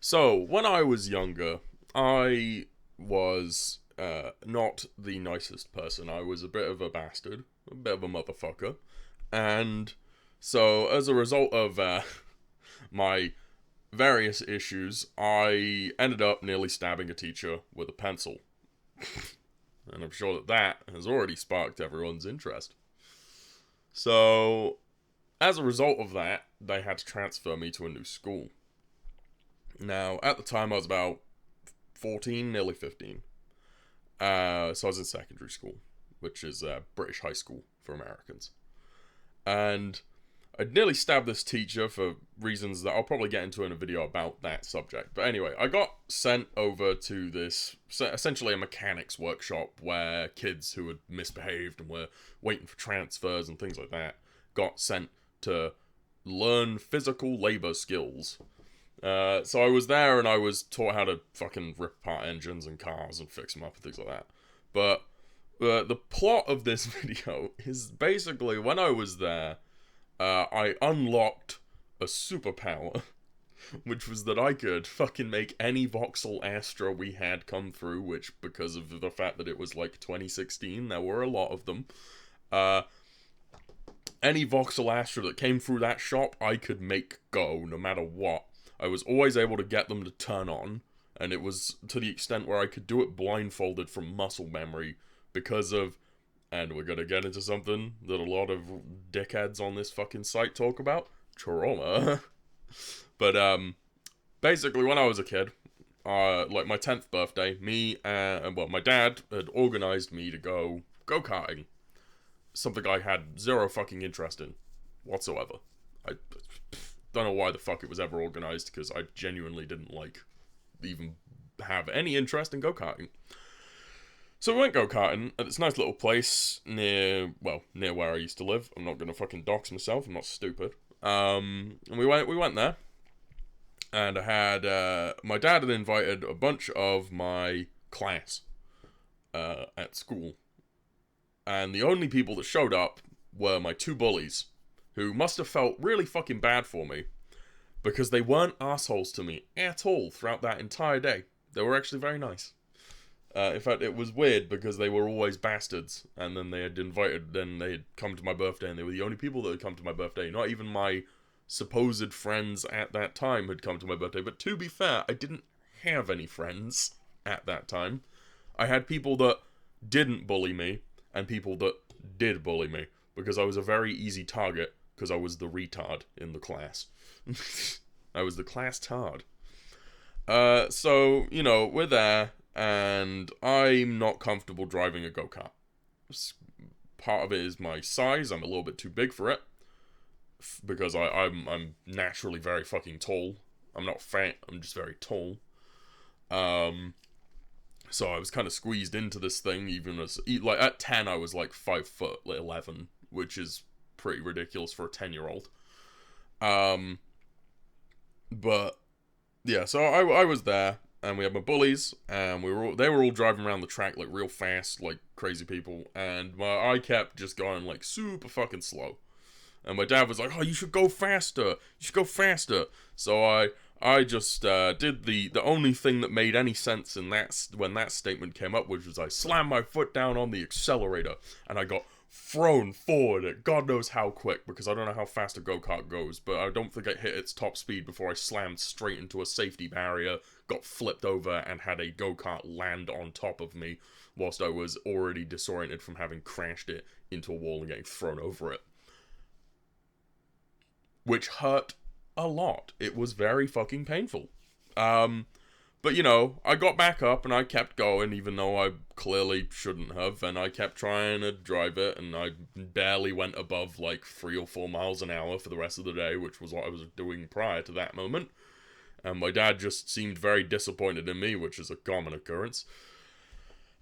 So, when I was younger, I was not the nicest person. I was a bit of a bastard, a bit of a motherfucker. And so, as a result of my various issues, I ended up nearly stabbing a teacher with a pencil. And I'm sure that has already sparked everyone's interest. So, as a result of that, they had to transfer me to a new school. Now, at the time, I was about 14, nearly 15. So I was in secondary school, which is British high school for Americans. And I'd nearly stabbed this teacher for reasons that I'll probably get into in a video about that subject. But anyway, I got sent over to this, essentially a mechanics workshop where kids who had misbehaved and were waiting for transfers and things like that got sent to learn physical labor skills. So I was there and I was taught how to fucking rip apart engines and cars and fix them up and things like that. But the plot of this video is basically when I was there, I unlocked a superpower, which was that I could fucking make any Vauxhall Astra we had come through, which, because of the fact that it was like 2016, there were a lot of them. Any Vauxhall Astra that came through that shop, I could make go, no matter what. I was always able to get them to turn on, and it was to the extent where I could do it blindfolded from muscle memory because of, and we're gonna get into something that a lot of dickheads on this fucking site talk about, trauma. But, basically when I was a kid, like my 10th birthday, my dad had organised me to go go-karting. Something I had zero fucking interest in whatsoever. I don't know why the fuck it was ever organised, because I genuinely didn't even have any interest in go-karting. So we went go-karting at this nice little place near where I used to live. I'm not gonna fucking dox myself, I'm not stupid. And we went there, and I had, my dad had invited a bunch of my class, at school. And the only people that showed up were my two bullies, who must have felt really fucking bad for me, because they weren't assholes to me at all throughout that entire day. They were actually very nice. In fact, it was weird because they were always bastards, and then they had come to my birthday, and they were the only people that had come to my birthday. Not even my supposed friends at that time had come to my birthday. But to be fair, I didn't have any friends at that time. I had people that didn't bully me, and people that did bully me, because I was a very easy target, because I was the retard in the class. I was the class tard. So, we're there, and I'm not comfortable driving a go-kart. Part of it is my size. I'm a little bit too big for it, because I'm naturally very fucking tall. I'm not fat, I'm just very tall. So I was kind of squeezed into this thing, even as, at 10 I was 5'11", which is pretty ridiculous for a 10-year-old. But yeah, so I was there, and we had my bullies, and they were all driving around the track real fast, like crazy people, and I kept just going super fucking slow. And my dad was like, "Oh, you should go faster. You should go faster." So I just did the only thing that made any sense in when that statement came up, which was I slammed my foot down on the accelerator, and I got thrown forward at God knows how quick, because I don't know how fast a go-kart goes, but I don't think it hit its top speed before I slammed straight into a safety barrier, got flipped over, and had a go-kart land on top of me, whilst I was already disoriented from having crashed it into a wall and getting thrown over it. Which hurt a lot. It was very fucking painful. But I got back up and I kept going, even though I clearly shouldn't have, and I kept trying to drive it, and I barely went above 3 or 4 miles an hour for the rest of the day, which was what I was doing prior to that moment. And my dad just seemed very disappointed in me, which is a common occurrence.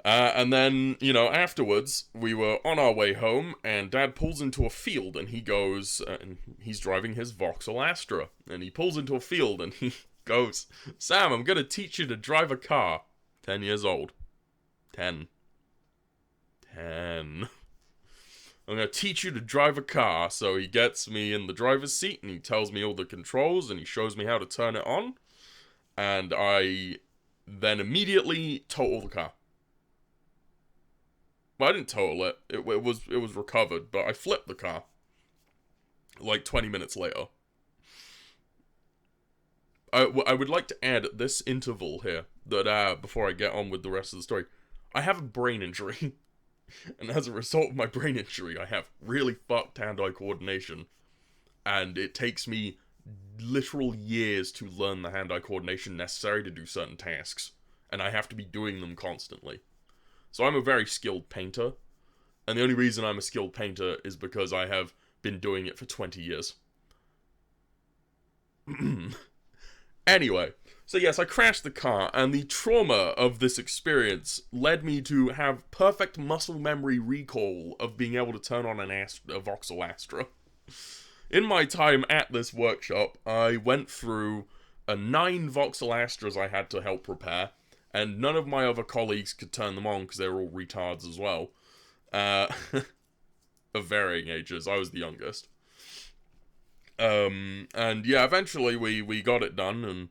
And then, afterwards, we were on our way home, and Dad pulls into a field, and he goes, and he's driving his Vauxhall Astra, and he pulls into a field, and he goes, "Sam, I'm gonna teach you to drive a car." 10 years old. 10. I'm gonna teach you to drive a car. So he gets me in the driver's seat, and he tells me all the controls, and he shows me how to turn it on. and I then immediately total the car. Well, I didn't total it. It was recovered, but I flipped the car like 20 minutes later. I would like to add at this interval here that before I get on with the rest of the story, I have a brain injury. And as a result of my brain injury, I have really fucked hand-eye coordination. And it takes me literal years to learn the hand-eye coordination necessary to do certain tasks. And I have to be doing them constantly. So I'm a very skilled painter. And the only reason I'm a skilled painter is because I have been doing it for 20 years. Anyway, so yes, I crashed the car, and the trauma of this experience led me to have perfect muscle memory recall of being able to turn on a Vauxhall Astra. In my time at this workshop, I went through 9 Vauxhall Astras I had to help repair, and none of my other colleagues could turn them on because they were all retards as well. Of varying ages. I was the youngest. And yeah, eventually we got it done, and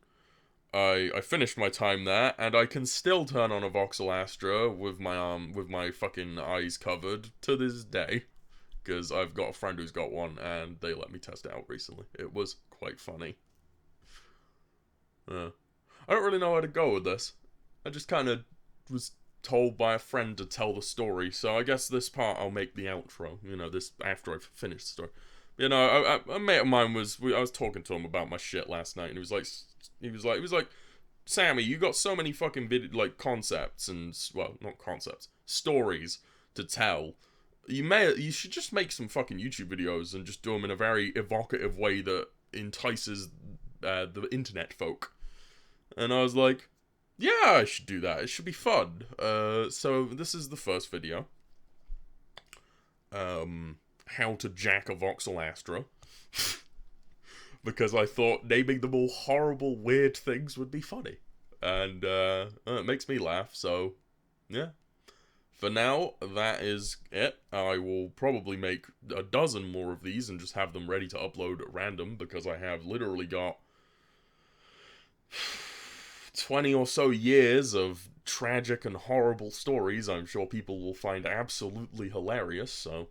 I finished my time there, and I can still turn on a Vauxhall Astra with my fucking eyes covered to this day, because I've got a friend who's got one, and they let me test it out recently. It was quite funny. I don't really know where to go with this. I just kind of was told by a friend to tell the story, so I guess this part I'll make the outro, this after I've finished the story. A mate of mine I was talking to him about my shit last night, and he was like, Sammy, you got so many fucking concepts and, well, not concepts, stories to tell. You should just make some fucking YouTube videos and just do them in a very evocative way that entices the internet folk. And I was like, yeah, I should do that. It should be fun. So this is the first video. How to jack a Vauxhall Astra. Because I thought naming them all horrible, weird things would be funny. And it makes me laugh, so yeah. For now, that is it. I will probably make a dozen more of these and just have them ready to upload at random, because I have literally got 20 or so years of tragic and horrible stories I'm sure people will find absolutely hilarious, so...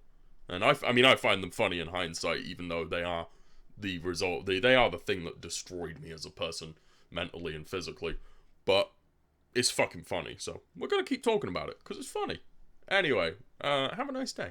And I find them funny in hindsight, even though they are the result. They are the thing that destroyed me as a person, mentally and physically. But it's fucking funny, so we're gonna keep talking about it because it's funny. Anyway, have a nice day.